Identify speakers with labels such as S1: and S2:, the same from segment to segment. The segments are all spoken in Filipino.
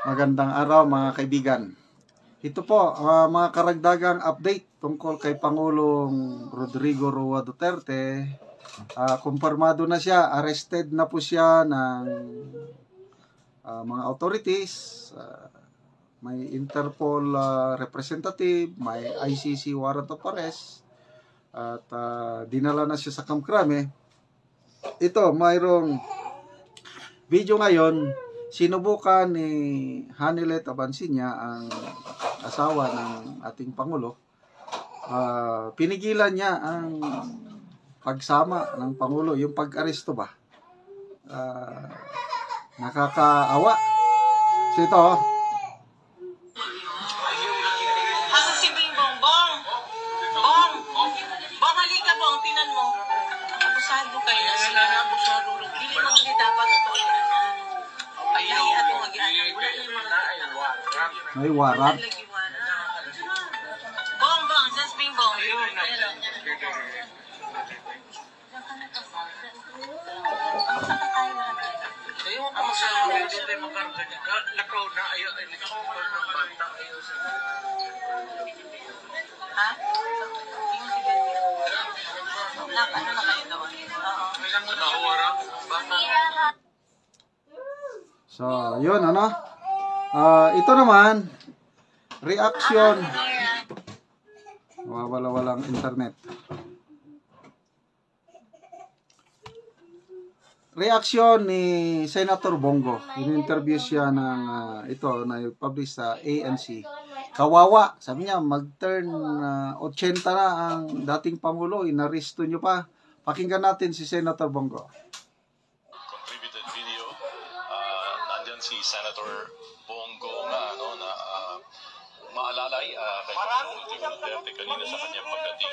S1: Magandang araw mga kaibigan. Ito po mga karagdagang update tungkol kay Pangulong Rodrigo Roa Duterte. Kumpirmado na siya, arrested na po siya ng mga authorities. May Interpol representative, may ICC warrant of arrest, at dinala na siya sa Camp Crame. Ito, mayroong video ngayon. Sinubukan ni Hanilet Abansinya, ang asawa ng ating Pangulo. Pinigilan niya ang pagsama ng Pangulo, yung pag-aresto ba. Nakakaawa. So ito,
S2: Asa si Bingbong? Bong! Bong! Bong, halika Bong, tinan mo. Abusado kayo na sila. Abusado. Dili mo hindi dapat ito. Ayaw ato mag-ianay. Wala na yung mga
S1: may warrant.
S2: Bong, Bong, saan si Bingbong?
S3: Ayaw ka magsama kayo dito yung makarga niya. Lakaw na, ayaw ng bata.
S2: Ha? Ano na kayo doon? Oo.
S3: Nahuwarang bata.
S1: So, yun ano. Ito naman, reaction. Walang internet. Reaction ni Senator Bongo. In-interview siya ng ito na publish sa ANC. Kawawa, sabi niya, mag-turn 80 na ang dating Pangulo, inaresto nyo pa. Pakinggan natin si Senator Bongo.
S4: Contributed video, nandyan si Senator Bongo na maalalay kay Pangulong Duterte kanina sa kanyang pagdating.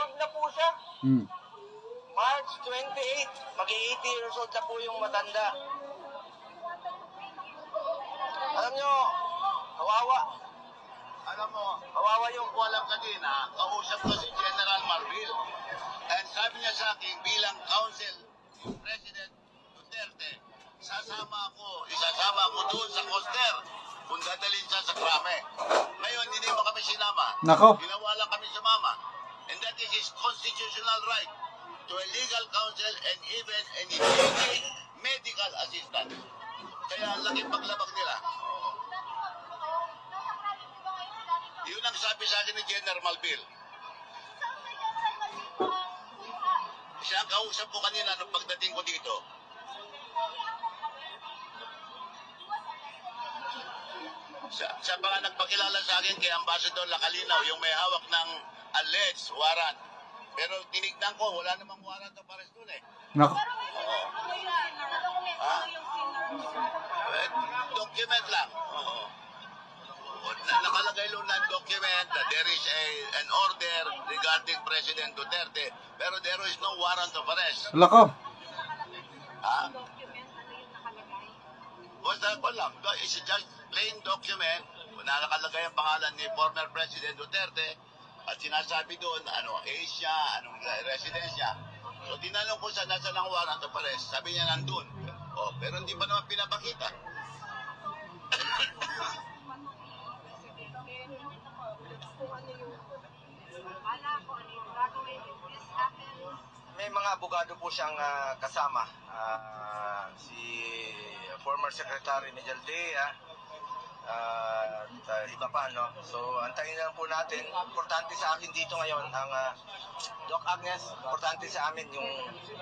S5: March 28, mag-80 years old na po yung matanda. Alam nyo, kawawa.
S6: Alam mo, kawawa yung walang kanina, kausap ko si General Marbil. And sabi niya sa akin, bilang counsel ni President Duterte, isasama ako doon sa Coster kung dadalhin siya sa Krame. Ngayon, hindi mo kami sinama.
S1: Nako.
S6: Ginawa lang kami sumama. And that is his constitutional right to a legal counsel and even an immediate medical assistance. Kaya ang laking paglabag nila. Yun ang sabi sa akin ni General Malbil. Siya ang kausap ko kanina nung pagdating ko dito. Siya pa nga nagpakilala sa akin kay Ambassador Lacalinaw, yung may hawak ng alleged warrant. Pero tinignan ko, wala namang warrant of arrest doon eh.
S1: Nako.
S6: Document lang. Nakalagay lang na document that there is an order regarding President Duterte, pero there is no warrant of arrest.
S1: Lako.
S6: Basta ko lang, it's just plain document na nakalagay ang pangalan ni former President Duterte at sinasabi doon, age niya, anong residence niya. So tinanong ko sa nasa ng warrant of arrest, sabi niya nandun. Pero hindi pa naman pinapakita.
S5: May mga abogado po siyang kasama. Si former Secretary ni Jaldea, iba pa, no? So, antayin na lang po natin. Importante sa akin dito ngayon, ang Doc Agnes, importante sa amin yung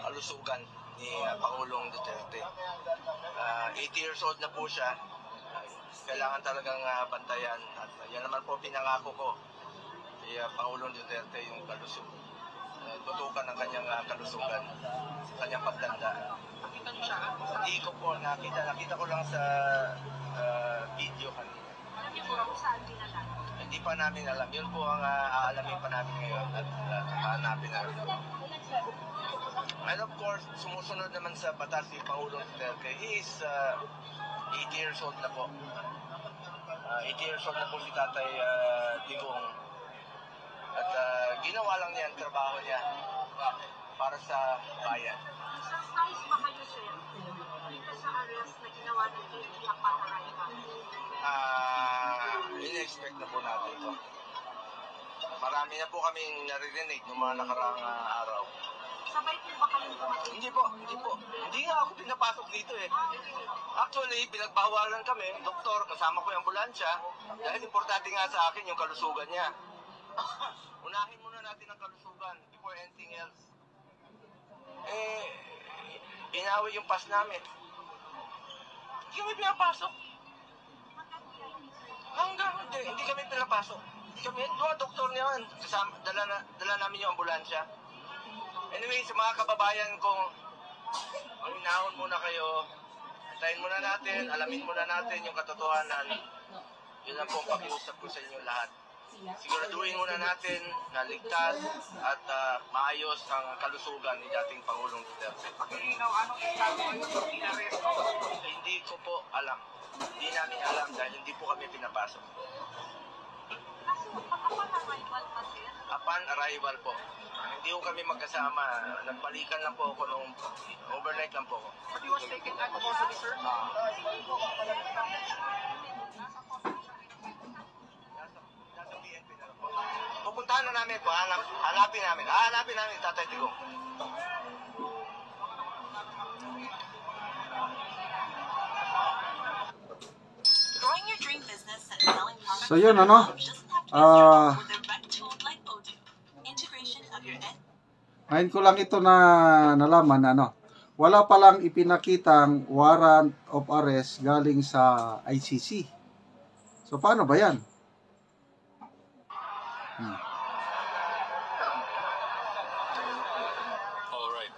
S5: kalusugan ni Pangulong Duterte. 80 years old na po siya. Kailangan talagang bantayan. At yan naman po pinangako ko. Si Pangulong Duterte yung kalusugan. Tutukan ng kanyang kalusugan, sa kanyang pagtanda.
S2: Nakita niyo siya?
S5: Hindi ko po nakita ko lang sa video kanina.
S2: Hindi po ako saan dinala.
S5: Hindi pa namin alam. Yun po ang aalamin pa namin ngayon at hahanapin namin. And of course, sumusunod naman sa batas si Pangulong Duterte. He is 80 years old na po. 80 years old na po si Tatay Digong. At ginawa lang niya ang trabaho niya para sa bayan.
S2: Surprise ba kayo, sir? Dito sa arrest na ginawa ng PNP ang pataray ba?
S5: marami na po kaming naririnig ng mga nakaraang araw.
S2: Sabay po ba kayong dumating?
S5: Hindi po. Hindi nga ako pinapasok dito eh. Actually, pinagbawalan kami, doktor, kasama ko yung ambulansya, dahil importante nga sa akin yung kalusugan niya. Unahin muna natin ang kalusugan before anything else. Inawi yung pass namin. Hindi kami pinapasok. Hindi kami pinapasok. Hindi kami, doktor niya, dala namin yung ambulansya. Anyway, sa mga kababayan kong maminahon muna kayo, antayin muna natin, alamin muna natin yung katotohanan. Yun lang po ang pakiusap ko sa inyo lahat. Siguraduhin muna natin na ligtas at maayos ang kalusugan ni dating Pangulong Duterte. Hindi ko po alam. Hindi namin alam dahil hindi po kami pinapasok. Upon arrival po. Hindi ko kami magkasama. Nagbalikan lang po ako nung overnight lang po ako.
S2: But he was taken out of custody, sir?
S5: Nasa PNP na lang po. Pupuntahan na namin po. Hanapin namin. Tatay Digong.
S2: Growing your dream business and selling products
S1: So yun, ano?
S2: doesn't have to be stressful with the right tool like Odoo. Integration of your end.
S1: Ngayon ko lang ito na nalaman, wala palang ipinakitang warrant of arrest galing sa ICC. So paano ba yan?
S4: Alright.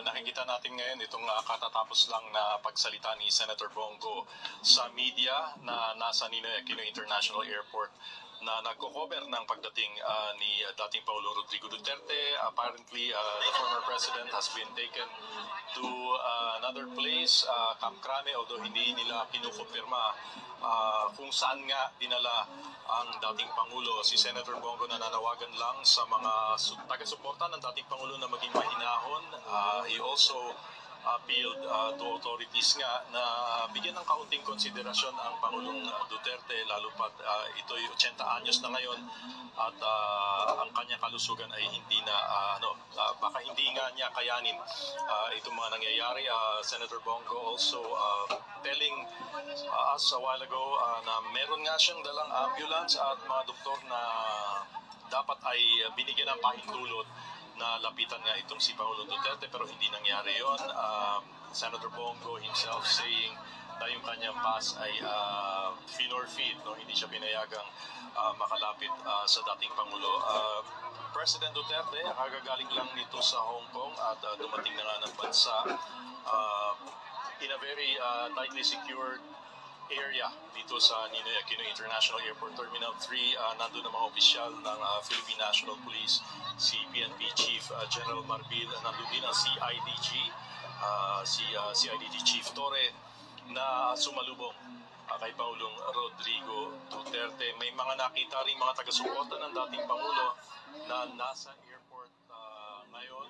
S4: Nakikita natin ngayon itong katatapos lang na pagsalita ni Senator Bongo sa media na nasa Ninoy Aquino International Airport na nagko-cover ng pagdating ni dating Pangulong Rodrigo Duterte. Apparently, the former president has been taken to another place, Camp Crame, although hindi nila kinukumpirma kung saan nga dinala ang dating Pangulo. Si Senator Bongo nananawagan lang sa mga taga-suporta ng dating Pangulo na maging mahinahon. He also appealed to authorities nga na bigyan ng kaunting konsiderasyon ang Pangulong Duterte, lalo pat ito'y 80 anyos na ngayon at ang kanyang kalusugan ay hindi na baka hindi nga niya kayanin itong mga nangyayari. Senator Bongo also telling us a while ago na meron nga siyang dalang ambulance at mga doktor na dapat ay binigyan ng pahintulot na lapitan nga itong si Pangulong Duterte, pero hindi nangyari yon. Senator Bongo himself saying na yung kanyang pass ay feed, no? Hindi siya pinayagang makalapit sa dating Pangulo. President Duterte, kagagaling lang nito sa Hong Kong at dumating na nga ng bansa in a very tightly secured area dito sa Ninoy Aquino International Airport Terminal 3. Nandun ang mga opisyal ng Philippine National Police, si PNP Chief General Marbil, nandun din ang CIDG, CIDG Chief Torre na sumalubong kay Pangulong Rodrigo Duterte. May mga nakita rin mga taga-suporta ng dating Pangulo na nasa airport ngayon.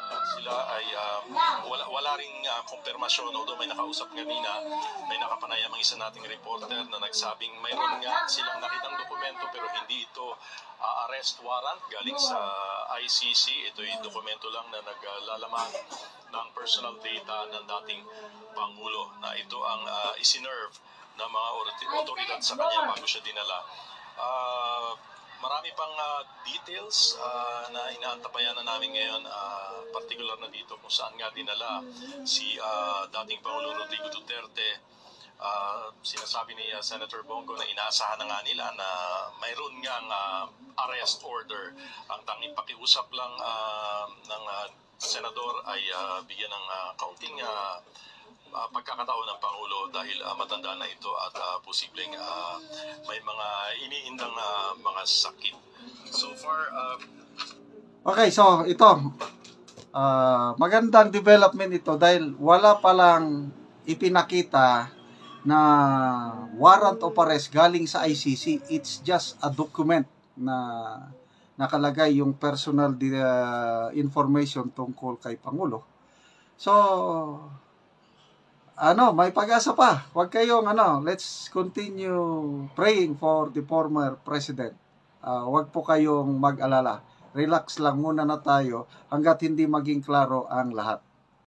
S4: Sila ay wala ring kumpirmasyon, although may nakausap kanina, may nakapanayam ang isa nating reporter na nagsabing mayroon nga silang nakitang dokumento pero hindi ito arrest warrant galing sa ICC. Ito'y dokumento lang na naglalaman ng personal data ng dating Pangulo na ito ang isinerve ng mga otoridad sa kanya bago siya dinala. Marami pang details na inaantabayan na namin ngayon, particular na dito kung saan nga dinala si dating Pangulong Rodrigo Duterte. Sinasabi ni Senator Bongo na inaasahan na nga nila na mayroon ngang arrest order. Ang tanging pakiusap lang ng senador ay bigyan ng kaunting pagkakataon ng Pangulo dahil matanda na ito at posibleng may mga iniindang mga sakit. So far,
S1: Okay, so ito, magandang development ito dahil wala palang ipinakita na warrant of arrest galing sa ICC. It's just a document na nakalagay yung personal information tungkol kay Pangulo. So, may pag-asa pa. Huwag kayong let's continue praying for the former president. Huwag po kayong mag-alala. Relax lang muna na tayo hanggat hindi maging klaro ang lahat.